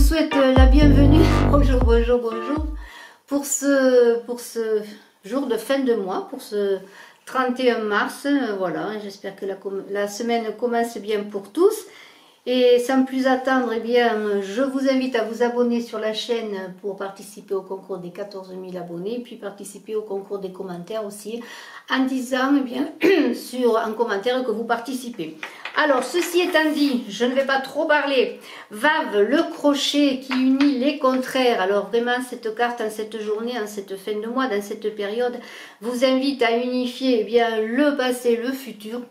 souhaite la bienvenue, bonjour, bonjour, bonjour, pour ce jour de fin de mois, pour ce 31 mars, voilà, j'espère que la semaine commence bien pour tous. Et sans plus attendre, eh bien, je vous invite à vous abonner sur la chaîne pour participer au concours des 14 000 abonnés, puis participer au concours des commentaires aussi, en disant eh bien, en commentaire que vous participez. Alors, ceci étant dit, je ne vais pas trop parler. Vave, le crochet qui unit les contraires. Alors vraiment, cette carte, en cette journée, en cette fin de mois, dans cette période, vous invite à unifier eh bien, le passé, le futur.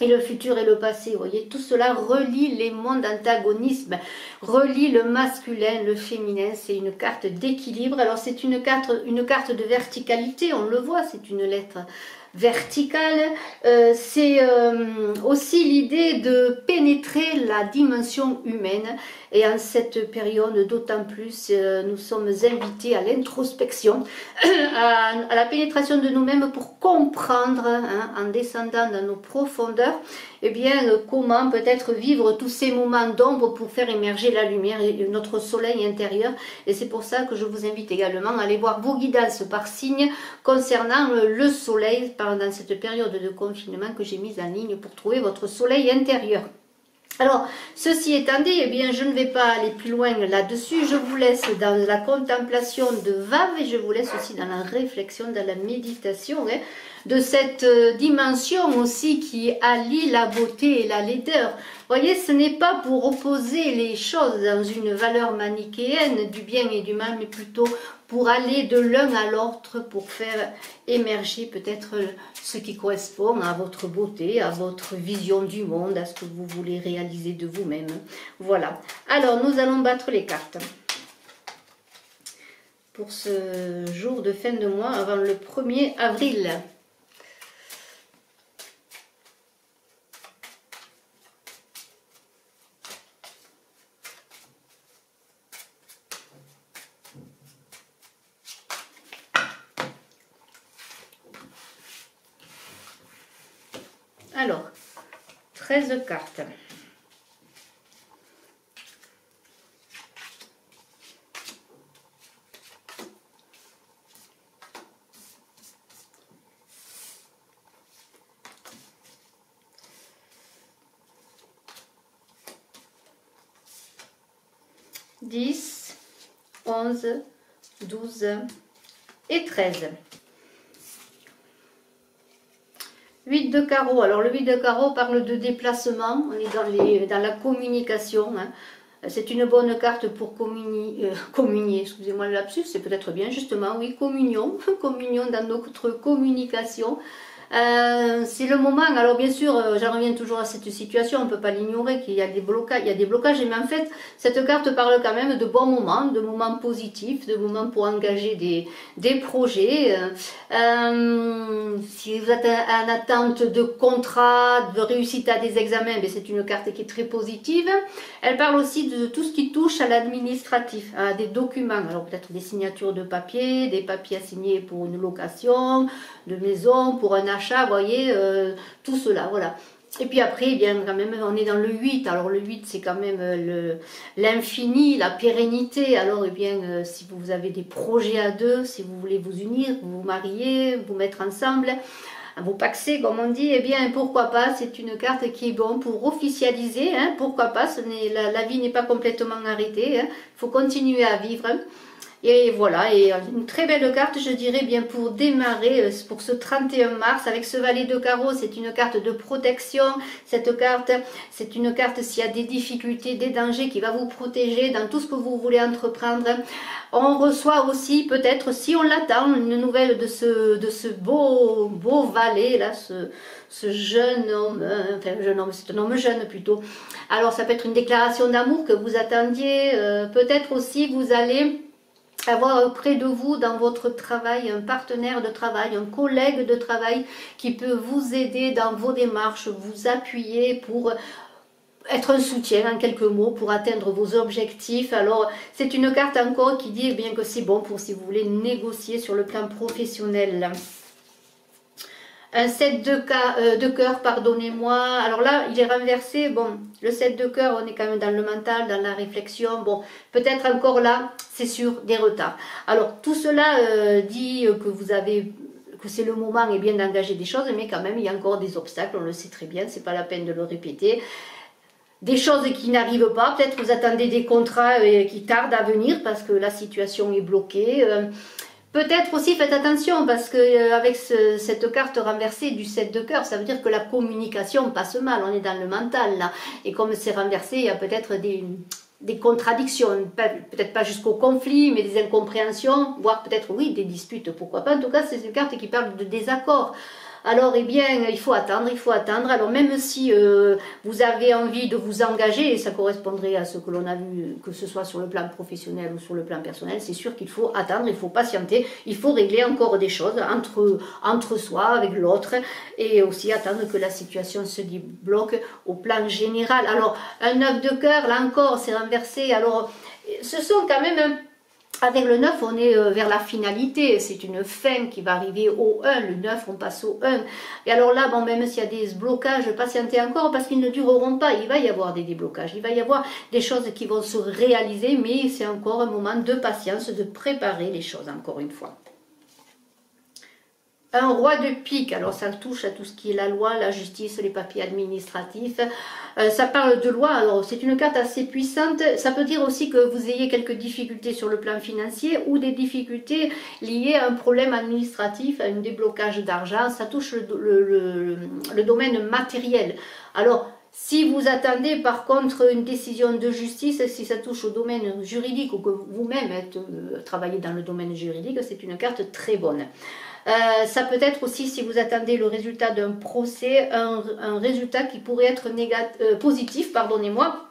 Et le futur et le passé, vous voyez, tout cela relie les mondes d'antagonisme, relie le masculin, le féminin, c'est une carte d'équilibre. Alors c'est une carte de verticalité, on le voit, c'est une lettre verticale. C'est aussi l'idée de pénétrer la dimension humaine. Et en cette période, d'autant plus, nous sommes invités à l'introspection, à la pénétration de nous-mêmes pour comprendre, hein, en descendant dans nos profondeurs, eh bien, comment peut-être vivre tous ces moments d'ombre pour faire émerger la lumière et notre soleil intérieur. Et c'est pour ça que je vous invite également à aller voir vos guidances par signe concernant le soleil pendant cette période de confinement que j'ai mise en ligne pour trouver votre soleil intérieur. Alors, ceci étant dit, eh bien, je ne vais pas aller plus loin là-dessus. Je vous laisse dans la contemplation de Vave et je vous laisse aussi dans la réflexion, dans la méditation, hein, de cette dimension aussi qui allie la beauté et la laideur. Vous voyez, ce n'est pas pour opposer les choses dans une valeur manichéenne du bien et du mal, mais plutôt pour aller de l'un à l'autre, pour faire émerger peut-être ce qui correspond à votre beauté, à votre vision du monde, à ce que vous voulez réaliser de vous-même. Voilà. Alors, nous allons battre les cartes pour ce jour de fin de mois avant le 1er avril. Alors, 13 cartes. Dix, 11, 12 et 13. 8 de carreau. Alors le 8 de carreau parle de déplacement, on est dans la communication. Hein. C'est une bonne carte pour communier, excusez-moi le lapsus, c'est peut-être bien justement, oui, communion, communion dans notre communication. C'est le moment, alors bien sûr, j'en reviens toujours à cette situation, on ne peut pas l'ignorer, qu'il y a des blocages, mais en fait, cette carte parle quand même de bons moments, de moments positifs, de moments pour engager des projets. Si vous êtes en attente de contrat, de réussite à des examens, c'est une carte qui est très positive. Elle parle aussi de tout ce qui touche à l'administratif, à des documents, alors peut-être des signatures de papier, des papiers à signer pour une location de maison, pour un achat, vous voyez, tout cela, voilà. Et puis après, eh bien, quand même, on est dans le 8. Alors le 8, c'est quand même l'infini, la pérennité. Alors, eh bien, si vous avez des projets à deux, si vous voulez vous unir, vous marier, vous mettre ensemble, vous paxer, comme on dit, eh bien, pourquoi pas, c'est une carte qui est bonne pour officialiser, hein, pourquoi pas, la vie n'est pas complètement arrêtée, hein, il faut continuer à vivre. Et voilà, et une très belle carte, je dirais, bien pour démarrer, pour ce 31 mars, avec ce valet de carreau, c'est une carte de protection. Cette carte, c'est une carte s'il y a des difficultés, des dangers, qui va vous protéger dans tout ce que vous voulez entreprendre. On reçoit aussi, peut-être, si on l'attend, une nouvelle de ce beau valet, là, ce jeune homme, enfin jeune homme, c'est un homme jeune plutôt. Alors ça peut être une déclaration d'amour que vous attendiez, peut-être aussi vous allez avoir près de vous dans votre travail un partenaire de travail, un collègue de travail qui peut vous aider dans vos démarches, vous appuyer pour être un soutien en quelques mots pour atteindre vos objectifs. Alors c'est une carte encore qui dit eh bien que c'est bon pour si vous voulez négocier sur le plan professionnel. Un 7 de cœur, pardonnez-moi. Alors là, il est renversé. Bon, le 7 de cœur, on est quand même dans le mental, dans la réflexion. Bon, peut-être encore là, c'est sûr, des retards. Alors, tout cela dit que vous avez, que c'est le moment et bien d'engager des choses, mais quand même, il y a encore des obstacles, on le sait très bien, c'est pas la peine de le répéter. Des choses qui n'arrivent pas, peut-être vous attendez des contrats qui tardent à venir parce que la situation est bloquée. Peut-être aussi faites attention parce que avec cette carte renversée du 7 de cœur, ça veut dire que la communication passe mal, on est dans le mental là. Et comme c'est renversé, il y a peut-être des contradictions, peut-être pas jusqu'au conflit, mais des incompréhensions, voire peut-être oui, des disputes, pourquoi pas. En tout cas, c'est une carte qui parle de désaccord. Alors, eh bien, il faut attendre, il faut attendre. Alors, même si vous avez envie de vous engager, et ça correspondrait à ce que l'on a vu, que ce soit sur le plan professionnel ou sur le plan personnel, c'est sûr qu'il faut attendre, il faut patienter, il faut régler encore des choses entre soi, avec l'autre, et aussi attendre que la situation se débloque au plan général. Alors, un 9 de cœur, là encore, c'est renversé. Alors, ce sont quand même... Avec le 9, on est vers la finalité, c'est une fin qui va arriver au 1, le 9, on passe au 1. Et alors là, bon, même s'il y a des blocages, patientez encore parce qu'ils ne dureront pas, il va y avoir des déblocages, il va y avoir des choses qui vont se réaliser, mais c'est encore un moment de patience, de préparer les choses, encore une fois. Un roi de pique, alors ça touche à tout ce qui est la loi, la justice, les papiers administratifs. Ça parle de loi, alors c'est une carte assez puissante. Ça peut dire aussi que vous ayez quelques difficultés sur le plan financier ou des difficultés liées à un problème administratif, à un déblocage d'argent. Ça touche le domaine matériel. Alors, si vous attendez par contre une décision de justice, si ça touche au domaine juridique ou que vous-même travaillez dans le domaine juridique, c'est une carte très bonne. Ça peut être aussi, si vous attendez le résultat d'un procès, un résultat qui pourrait être positif, pardonnez-moi.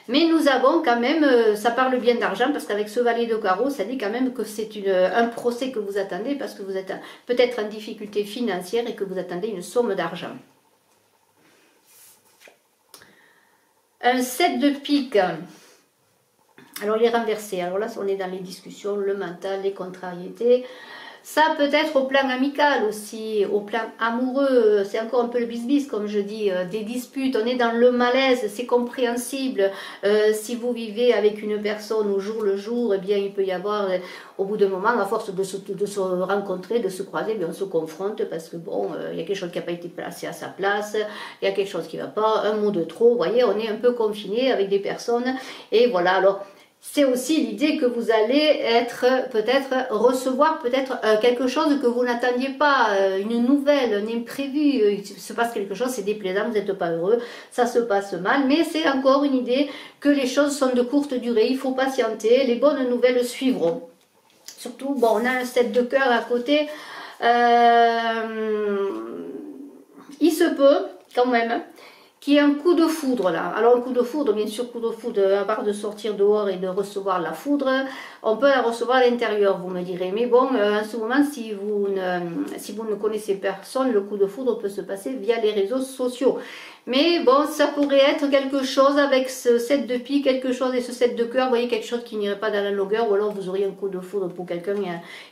Mais nous avons quand même, ça parle bien d'argent, parce qu'avec ce valet de carreau, ça dit quand même que c'est un procès que vous attendez, parce que vous êtes peut-être en difficulté financière et que vous attendez une somme d'argent. Un 7 de pique. Alors il est renversé, alors là on est dans les discussions, le mental, les contrariétés. Ça peut être au plan amical aussi, au plan amoureux, c'est encore un peu le bis-bis comme je dis, des disputes, on est dans le malaise, c'est compréhensible. Si vous vivez avec une personne au jour le jour, eh bien il peut y avoir, au bout d'un moment, à force de se rencontrer, de se croiser, bien on se confronte parce que bon, il y a quelque chose qui n'a pas été placé à sa place, il y a quelque chose qui ne va pas, un mot de trop, vous voyez, on est un peu confiné avec des personnes, et voilà, alors... C'est aussi l'idée que vous allez être peut-être recevoir peut-être quelque chose que vous n'attendiez pas, une nouvelle, un imprévu, il se passe quelque chose, c'est déplaisant, vous n'êtes pas heureux, ça se passe mal, mais c'est encore une idée que les choses sont de courte durée, il faut patienter, les bonnes nouvelles suivront. Surtout, bon, on a un 7 de cœur à côté, il se peut quand même qui est un coup de foudre là. Alors un coup de foudre, bien sûr, coup de foudre, à part de sortir dehors et de recevoir la foudre, on peut la recevoir à l'intérieur, vous me direz. Mais bon, en ce moment, si vous ne connaissez personne, le coup de foudre peut se passer via les réseaux sociaux. Mais bon, ça pourrait être quelque chose avec ce 7 de pique, quelque chose et ce 7 de cœur, vous voyez, quelque chose qui n'irait pas dans la longueur, ou alors vous auriez un coup de foudre pour quelqu'un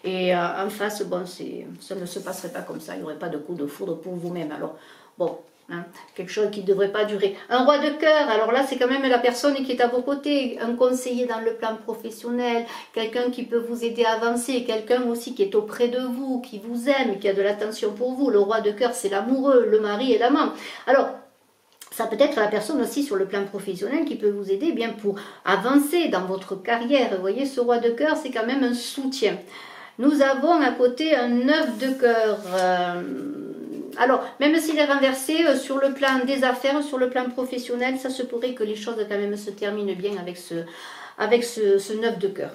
et en face, bon, ça ne se passerait pas comme ça, il n'y aurait pas de coup de foudre pour vous-même. Alors, bon... Hein, quelque chose qui ne devrait pas durer. Un roi de cœur, alors là c'est quand même la personne qui est à vos côtés, un conseiller dans le plan professionnel, quelqu'un qui peut vous aider à avancer, quelqu'un aussi qui est auprès de vous, qui vous aime, qui a de l'attention pour vous. Le roi de cœur c'est l'amoureux, le mari et l'amant. Alors ça peut être la personne aussi sur le plan professionnel qui peut vous aider bien pour avancer dans votre carrière. Vous voyez, ce roi de cœur c'est quand même un soutien. Nous avons à côté un 9 de cœur. Alors, même s'il est renversé, sur le plan des affaires, sur le plan professionnel, ça se pourrait que les choses quand même se terminent bien avec ce 9 de cœur.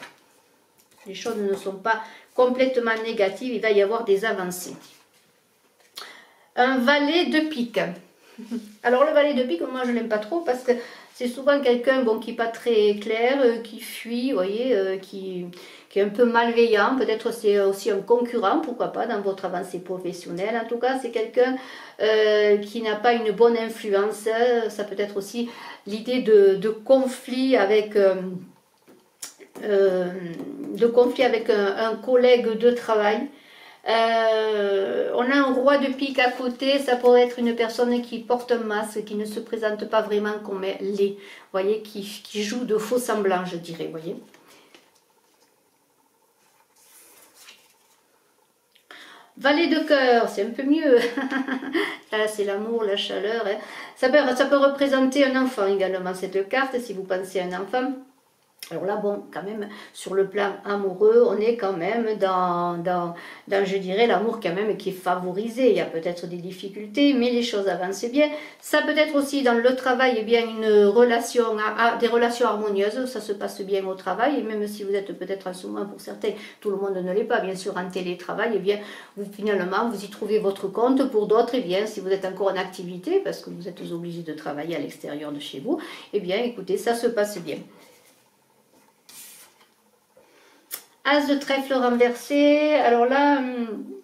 Les choses ne sont pas complètement négatives, il va y avoir des avancées. Un valet de pique. Alors, le valet de pique, moi je l'aime pas trop parce que c'est souvent quelqu'un bon, qui n'est pas très clair, qui fuit, vous voyez, qui est un peu malveillant, peut-être c'est aussi un concurrent, pourquoi pas, dans votre avancée professionnelle. En tout cas, c'est quelqu'un qui n'a pas une bonne influence. Ça peut être aussi l'idée de conflit avec, un collègue de travail. On a un roi de pique à côté, ça pourrait être une personne qui porte un masque, qui ne se présente pas vraiment comme elle l'est, vous voyez, qui joue de faux semblants, je dirais, vous voyez. Valet de cœur, c'est un peu mieux. Là, c'est l'amour, la chaleur. Hein. Ça peut représenter un enfant également, cette carte, si vous pensez à un enfant. Alors là, bon, quand même, sur le plan amoureux, on est quand même dans je dirais, l'amour quand même qui est favorisé. Il y a peut-être des difficultés, mais les choses avancent bien. Ça peut être aussi dans le travail, eh bien, une relation, des relations harmonieuses. Ça se passe bien au travail, et même si vous êtes peut-être en ce moment, pour certains, tout le monde ne l'est pas, bien sûr, en télétravail, eh bien, finalement, vous y trouvez votre compte. Pour d'autres, eh bien, si vous êtes encore en activité, parce que vous êtes obligé de travailler à l'extérieur de chez vous, eh bien, écoutez, ça se passe bien. As de trèfle renversé, alors là,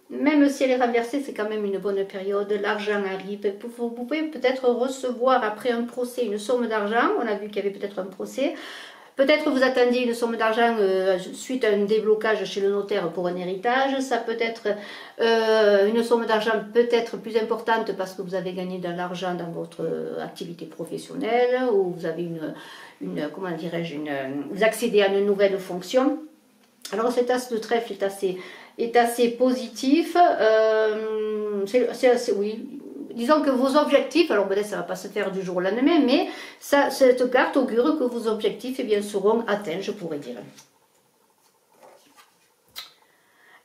même si elle est renversée, c'est quand même une bonne période, l'argent arrive, vous pouvez peut-être recevoir après un procès une somme d'argent, on a vu qu'il y avait peut-être un procès, peut-être vous attendiez une somme d'argent suite à un déblocage chez le notaire pour un héritage, ça peut être une somme d'argent peut-être plus importante parce que vous avez gagné de l'argent dans votre activité professionnelle, ou vous avez comment dirais-je, vous accédez à une nouvelle fonction. Alors cet as de trèfle est assez positif, oui, disons que vos objectifs, alors peut-être ça ne va pas se faire du jour au lendemain, mais cette carte augure que vos objectifs eh bien, seront atteints, je pourrais dire.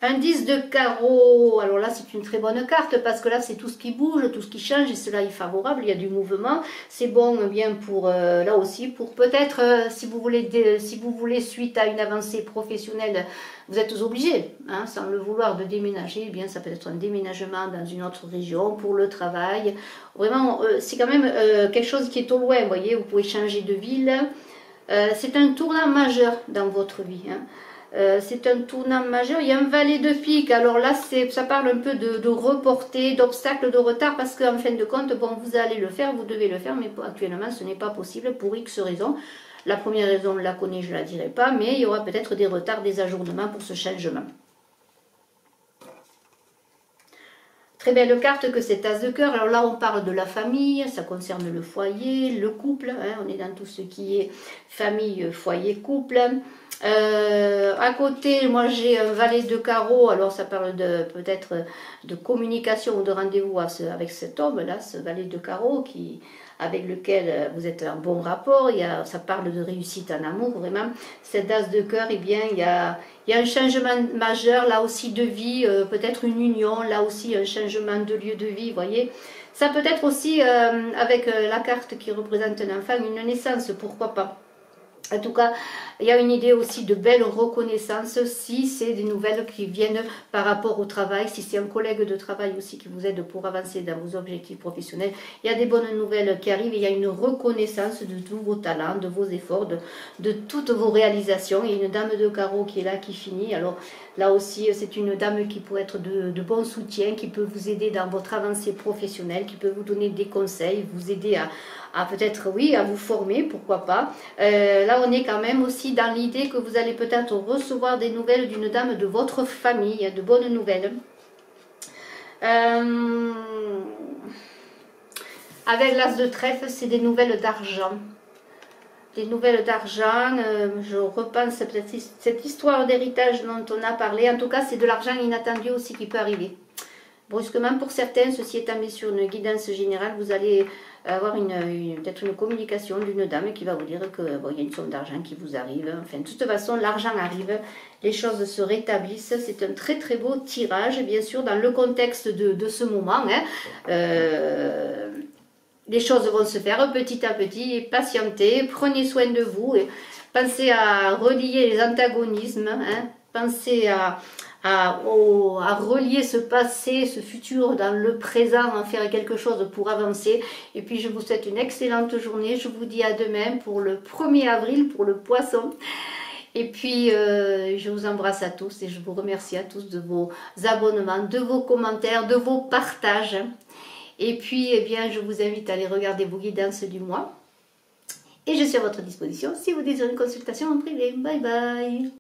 Un 10 de carreau, alors là c'est une très bonne carte parce que là c'est tout ce qui bouge, tout ce qui change et cela est favorable, il y a du mouvement. C'est bon bien pour, là aussi, pour peut-être si vous voulez suite à une avancée professionnelle, vous êtes obligé, hein, sans le vouloir, de déménager, eh bien ça peut être un déménagement dans une autre région pour le travail. Vraiment c'est quand même quelque chose qui est au loin, vous voyez, vous pouvez changer de ville. C'est un tournant majeur dans votre vie, hein. C'est un tournant majeur, il y a un valet de pique, alors là ça parle un peu de reporter, d'obstacles, de retard, parce qu'en fin de compte, bon, vous allez le faire, vous devez le faire, mais actuellement ce n'est pas possible pour X raisons. La première raison, on la connaît, je ne la dirai pas, mais il y aura peut-être des retards, des ajournements pour ce changement. Très belle carte que cet as de cœur. Alors là, on parle de la famille, ça concerne le foyer, le couple. Hein, on est dans tout ce qui est famille, foyer, couple. À côté, moi j'ai un valet de carreau. Alors ça parle peut-être de communication ou de rendez-vous avec cet homme-là, ce valet de carreau avec lequel vous êtes en bon rapport. Ça parle de réussite en amour, vraiment. Cet as de cœur, eh bien, il y a un changement majeur, là aussi de vie, peut-être une union, là aussi un changement de lieu de vie, vous voyez. Ça peut être aussi, avec la carte qui représente un enfant, une naissance, pourquoi pas. En tout cas, il y a une idée aussi de belle reconnaissance si c'est des nouvelles qui viennent par rapport au travail, si c'est un collègue de travail aussi qui vous aide pour avancer dans vos objectifs professionnels. Il y a des bonnes nouvelles qui arrivent, il y a une reconnaissance de tous vos talents, de vos efforts, de toutes vos réalisations. Il y a une dame de carreau qui est là, qui finit. Alors là aussi, c'est une dame qui peut être de bon soutien, qui peut vous aider dans votre avancée professionnelle, qui peut vous donner des conseils, vous aider à peut-être, oui, à vous former, pourquoi pas. Là, on est quand même aussi dans l'idée que vous allez peut-être recevoir des nouvelles d'une dame de votre famille, de bonnes nouvelles. Avec l'as de trèfle, c'est des nouvelles d'argent. Des nouvelles d'argent, je repense peut-être cette histoire d'héritage dont on a parlé. En tout cas, c'est de l'argent inattendu aussi qui peut arriver. Brusquement, pour certains, ceci étant mis sur une guidance générale, vous allez avoir peut-être une communication d'une dame qui va vous dire que bon, il y a une somme d'argent qui vous arrive. Enfin, de toute façon, l'argent arrive, les choses se rétablissent. C'est un très très beau tirage, bien sûr, dans le contexte de ce moment. Hein. Les choses vont se faire petit à petit, patientez, prenez soin de vous, et pensez à relier les antagonismes, hein, pensez à relier ce passé, ce futur dans le présent, en faire quelque chose pour avancer. Et puis je vous souhaite une excellente journée, je vous dis à demain pour le 1er avril, pour le poisson. Et puis je vous embrasse à tous et je vous remercie à tous de vos abonnements, de vos commentaires, de vos partages. Et puis, eh bien, je vous invite à aller regarder vos guidances du mois. Et je suis à votre disposition si vous désirez une consultation en privé. Bye bye.